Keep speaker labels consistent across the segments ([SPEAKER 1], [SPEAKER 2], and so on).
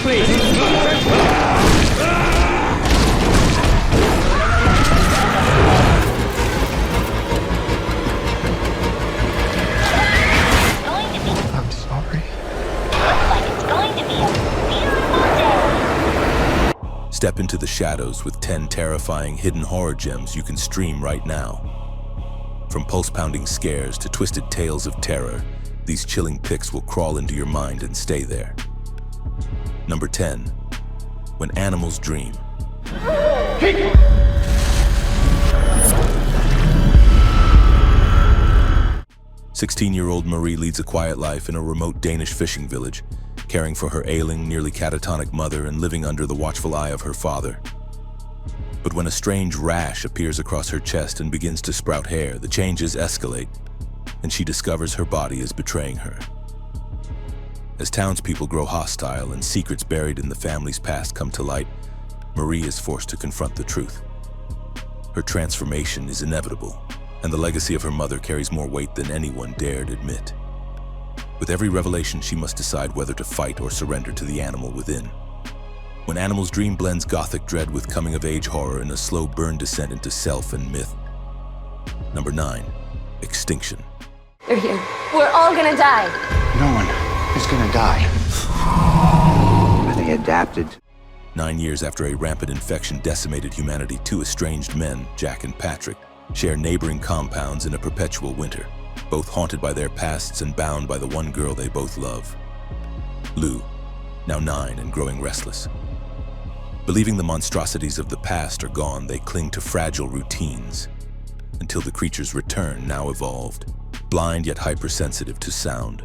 [SPEAKER 1] I'm sorry.
[SPEAKER 2] Looks like it's going to be a beautiful day.
[SPEAKER 3] Step into the shadows with 10 terrifying hidden horror gems you can stream right now. From pulse-pounding scares to twisted tales of terror, these chilling pics will crawl into your mind and stay there. Number 10. When Animals Dream. 16-year-old Marie leads a quiet life in a remote Danish fishing village, caring for her ailing, nearly catatonic mother and living under the watchful eye of her father. But when a strange rash appears across her chest and begins to sprout hair, the changes escalate, and she discovers her body is betraying her. As townspeople grow hostile and secrets buried in the family's past come to light, Marie is forced to confront the truth. Her transformation is inevitable, and the legacy of her mother carries more weight than anyone dared admit. With every revelation, she must decide whether to fight or surrender to the animal within. When Animals Dream blends gothic dread with coming-of-age horror in a slow burn descent into self and myth. Number 9. Extinction.
[SPEAKER 4] They're here. We're all gonna die.
[SPEAKER 1] No one is gonna die. Are they adapted?
[SPEAKER 3] 9 years after a rampant infection decimated humanity, two estranged men, Jack and Patrick, share neighboring compounds in a perpetual winter, both haunted by their pasts and bound by the one girl they both love. Lou, now 9 and growing restless. Believing the monstrosities of the past are gone, they cling to fragile routines, until the creatures return, now evolved, blind yet hypersensitive to sound.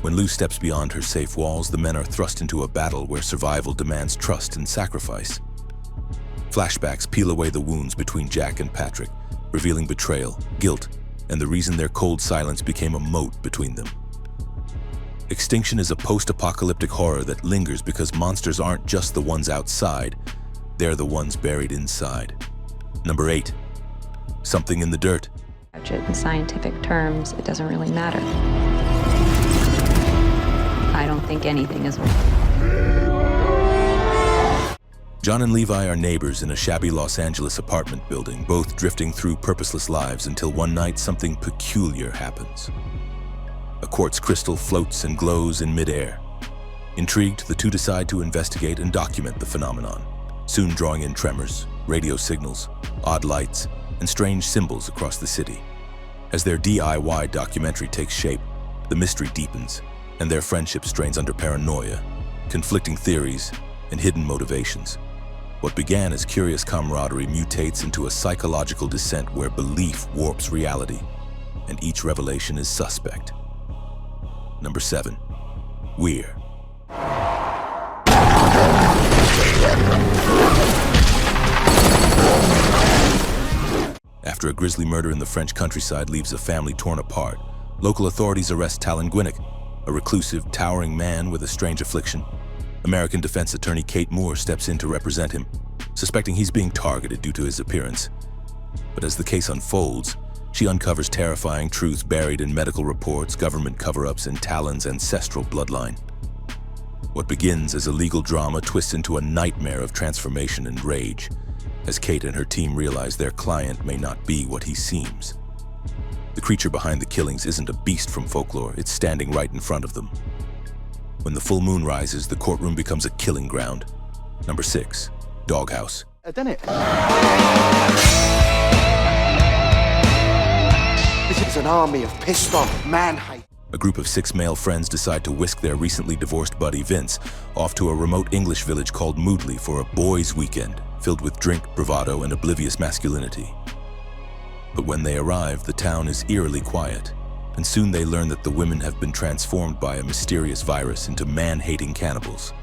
[SPEAKER 3] When Lou steps beyond her safe walls, the men are thrust into a battle where survival demands trust and sacrifice. Flashbacks peel away the wounds between Jack and Patrick, revealing betrayal, guilt, and the reason their cold silence became a moat between them. Extinction is a post-apocalyptic horror that lingers because monsters aren't just the ones outside, they're the ones buried inside. Number 8. Something in the dirt.
[SPEAKER 5] In scientific terms, it doesn't really matter. I don't think anything is.
[SPEAKER 3] John and Levi are neighbors in a shabby Los Angeles apartment building, both drifting through purposeless lives until one night something peculiar happens. A quartz crystal floats and glows in midair. Intrigued, the two decide to investigate and document the phenomenon, soon drawing in tremors, radio signals, odd lights, and strange symbols across the city. As their DIY documentary takes shape, the mystery deepens, and their friendship strains under paranoia, conflicting theories, and hidden motivations. What began as curious camaraderie mutates into a psychological descent where belief warps reality, and each revelation is suspect. Number 7. Weir. After a grisly murder in the French countryside leaves a family torn apart, local authorities arrest Talon Gwynnick, a reclusive, towering man with a strange affliction. American defense attorney Kate Moore steps in to represent him, suspecting he's being targeted due to his appearance. But as the case unfolds, she uncovers terrifying truths buried in medical reports, government cover-ups, and Talon's ancestral bloodline. What begins as a legal drama twists into a nightmare of transformation and rage, as Kate and her team realize their client may not be what he seems. The creature behind the killings isn't a beast from folklore, it's standing right in front of them. When the full moon rises, the courtroom becomes a killing ground. Number 6. Doghouse.
[SPEAKER 1] I've done it. This is an army of pissed-off man-hate.
[SPEAKER 3] A group of 6 male friends decide to whisk their recently divorced buddy Vince off to a remote English village called Moodley for a boys' weekend filled with drink, bravado, and oblivious masculinity. But when they arrive, the town is eerily quiet, and soon they learn that the women have been transformed by a mysterious virus into man-hating cannibals.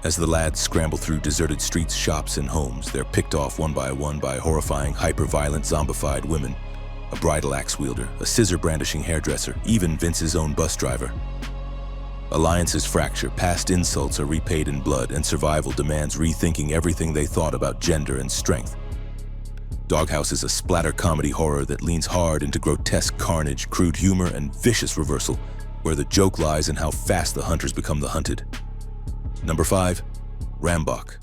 [SPEAKER 3] As the lads scramble through deserted streets, shops, and homes, they're picked off one by horrifying, hyper-violent, zombified women, a bridle axe wielder, a scissor-brandishing hairdresser, even Vince's own bus driver. Alliances fracture, past insults are repaid in blood, and survival demands rethinking everything they thought about gender and strength. Doghouse is a splatter comedy horror that leans hard into grotesque carnage, crude humor, and vicious reversal, where the joke lies in how fast the hunters become the hunted. Number 5. Rammrock.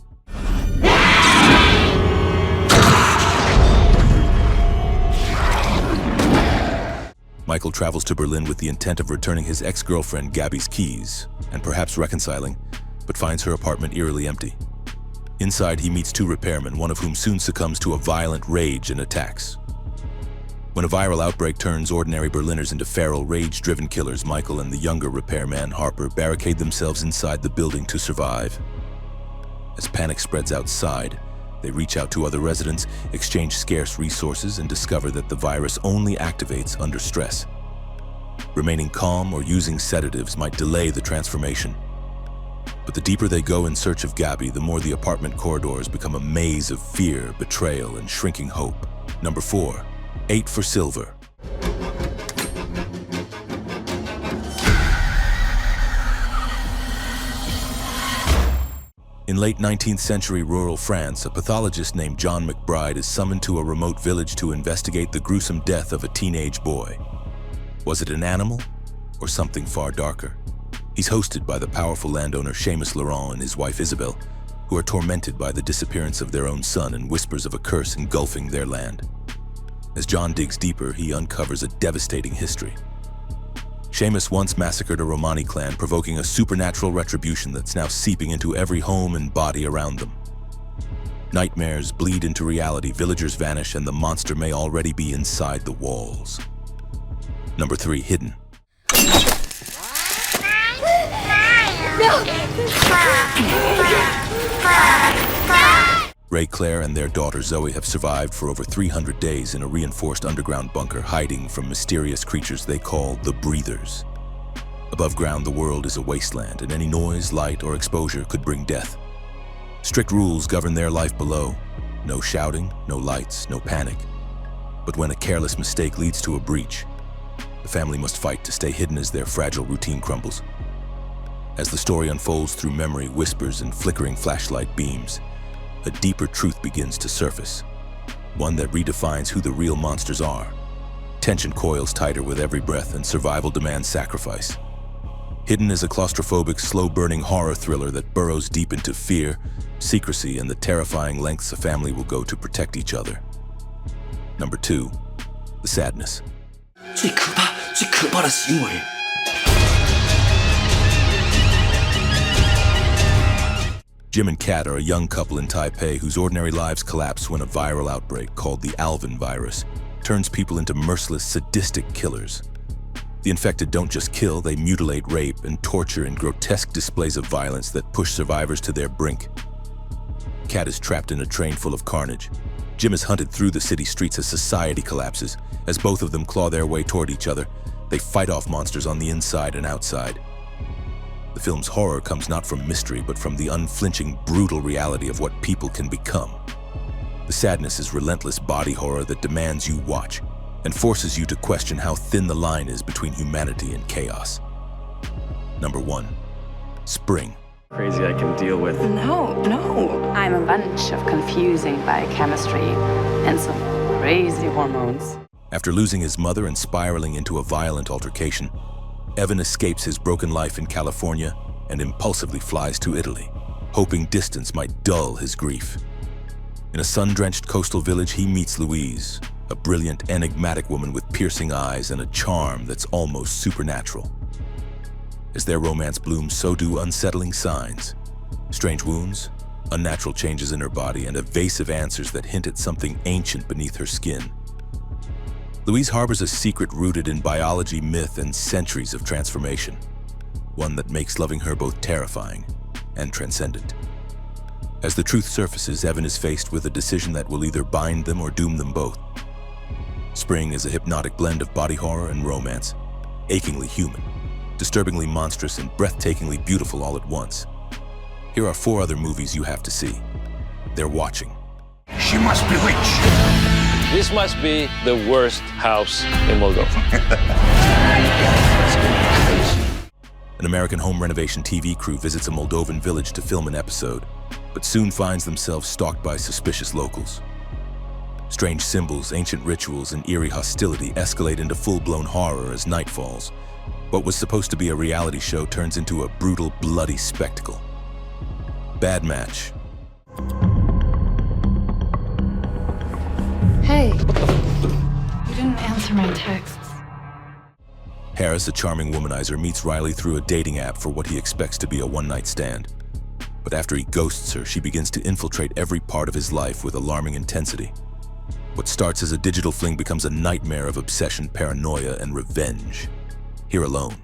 [SPEAKER 3] Michael travels to Berlin with the intent of returning his ex-girlfriend Gabby's keys, and perhaps reconciling, but finds her apartment eerily empty. Inside, he meets 2 repairmen, one of whom soon succumbs to a violent rage and attacks. When a viral outbreak turns ordinary Berliners into feral, rage-driven killers, Michael and the younger repairman, Harper, barricade themselves inside the building to survive. As panic spreads outside, they reach out to other residents, exchange scarce resources, and discover that the virus only activates under stress. Remaining calm or using sedatives might delay the transformation. But the deeper they go in search of Gabby, the more the apartment corridors become a maze of fear, betrayal, and shrinking hope. Number 4. 8 for Silver. In late 19th century rural France, a pathologist named John McBride is summoned to a remote village to investigate the gruesome death of a teenage boy. Was it an animal or something far darker? He's hosted by the powerful landowner Seamus Laurent and his wife Isabel, who are tormented by the disappearance of their own son and whispers of a curse engulfing their land. As John digs deeper, he uncovers a devastating history. Seamus once massacred a Romani clan, provoking a supernatural retribution that's now seeping into every home and body around them. Nightmares bleed into reality, villagers vanish, and the monster may already be inside the walls. Number 3. Hidden. Ray Claire and their daughter Zoe have survived for over 300 days in a reinforced underground bunker, hiding from mysterious creatures they call the Breathers. Above ground, the world is a wasteland, and any noise, light, or exposure could bring death. Strict rules govern their life below. No shouting, no lights, no panic. But when a careless mistake leads to a breach, the family must fight to stay hidden as their fragile routine crumbles. As the story unfolds through memory, whispers, and flickering flashlight beams, a deeper truth begins to surface, one that redefines who the real monsters are. Tension coils tighter with every breath, and survival demands sacrifice. Hidden is a claustrophobic, slow-burning horror thriller that burrows deep into fear, secrecy, and the terrifying lengths a family will go to protect each other. Number 2. The Sadness.
[SPEAKER 6] 最可怕的行为。
[SPEAKER 3] Jim and Kat are a young couple in Taipei whose ordinary lives collapse when a viral outbreak called the Alvin virus turns people into merciless, sadistic killers. The infected don't just kill, they mutilate, rape, and torture in grotesque displays of violence that push survivors to their brink. Kat is trapped in a train full of carnage. Jim is hunted through the city streets as society collapses. As both of them claw their way toward each other, they fight off monsters on the inside and outside. The film's horror comes not from mystery, but from the unflinching, brutal reality of what people can become. The Sadness is relentless body horror that demands you watch and forces you to question how thin the line is between humanity and chaos. Number 1. Spring.
[SPEAKER 7] Crazy I can deal with.
[SPEAKER 5] No. I'm a bunch of confusing biochemistry and some crazy hormones.
[SPEAKER 3] After losing his mother and spiraling into a violent altercation, Evan escapes his broken life in California and impulsively flies to Italy, hoping distance might dull his grief. In a sun-drenched coastal village, he meets Louise, a brilliant, enigmatic woman with piercing eyes and a charm that's almost supernatural. As their romance blooms, so do unsettling signs. Strange wounds, unnatural changes in her body, and evasive answers that hint at something ancient beneath her skin. Louise harbors a secret rooted in biology, myth, and centuries of transformation, one that makes loving her both terrifying and transcendent. As the truth surfaces, Evan is faced with a decision that will either bind them or doom them both. Spring is a hypnotic blend of body horror and romance, achingly human, disturbingly monstrous, and breathtakingly beautiful all at once. Here are 4 other movies you have to see. They're Watching.
[SPEAKER 1] She must be witch.
[SPEAKER 7] This must be the worst house in Moldova.
[SPEAKER 3] An American home renovation TV crew visits a Moldovan village to film an episode, but soon finds themselves stalked by suspicious locals. Strange symbols, ancient rituals, and eerie hostility escalate into full-blown horror as night falls. What was supposed to be a reality show turns into a brutal, bloody spectacle. Bad match.
[SPEAKER 4] Hey.
[SPEAKER 5] You didn't answer my texts.
[SPEAKER 3] Harris, a charming womanizer, meets Riley through a dating app for what he expects to be a one-night stand. But after he ghosts her, she begins to infiltrate every part of his life with alarming intensity. What starts as a digital fling becomes a nightmare of obsession, paranoia, and revenge. Here alone.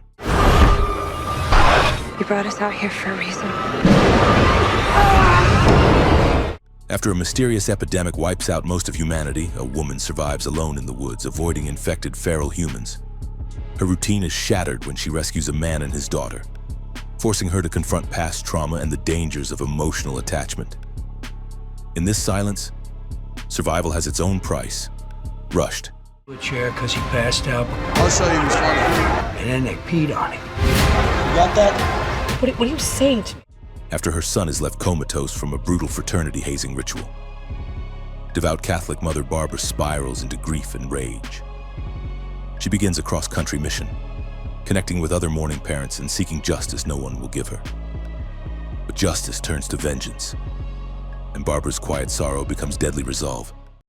[SPEAKER 5] You brought us out here for a reason.
[SPEAKER 3] After a mysterious epidemic wipes out most of humanity, a woman survives alone in the woods, avoiding infected feral humans. Her routine is shattered when she rescues a man and his daughter, forcing her to confront past trauma and the dangers of emotional attachment. In this silence, survival has its own price. Rushed.
[SPEAKER 6] A chair because he passed out,
[SPEAKER 1] I'll show you who's funny.
[SPEAKER 6] and then they peed on him.
[SPEAKER 1] You got that?
[SPEAKER 8] What are you saying to me?
[SPEAKER 3] After her son is left comatose from a brutal fraternity hazing ritual. Devout Catholic mother Barbara spirals into grief and rage. She begins a cross-country mission, connecting with other mourning parents and seeking justice no one will give her. But justice turns to vengeance, and Barbara's quiet sorrow becomes deadly resolve.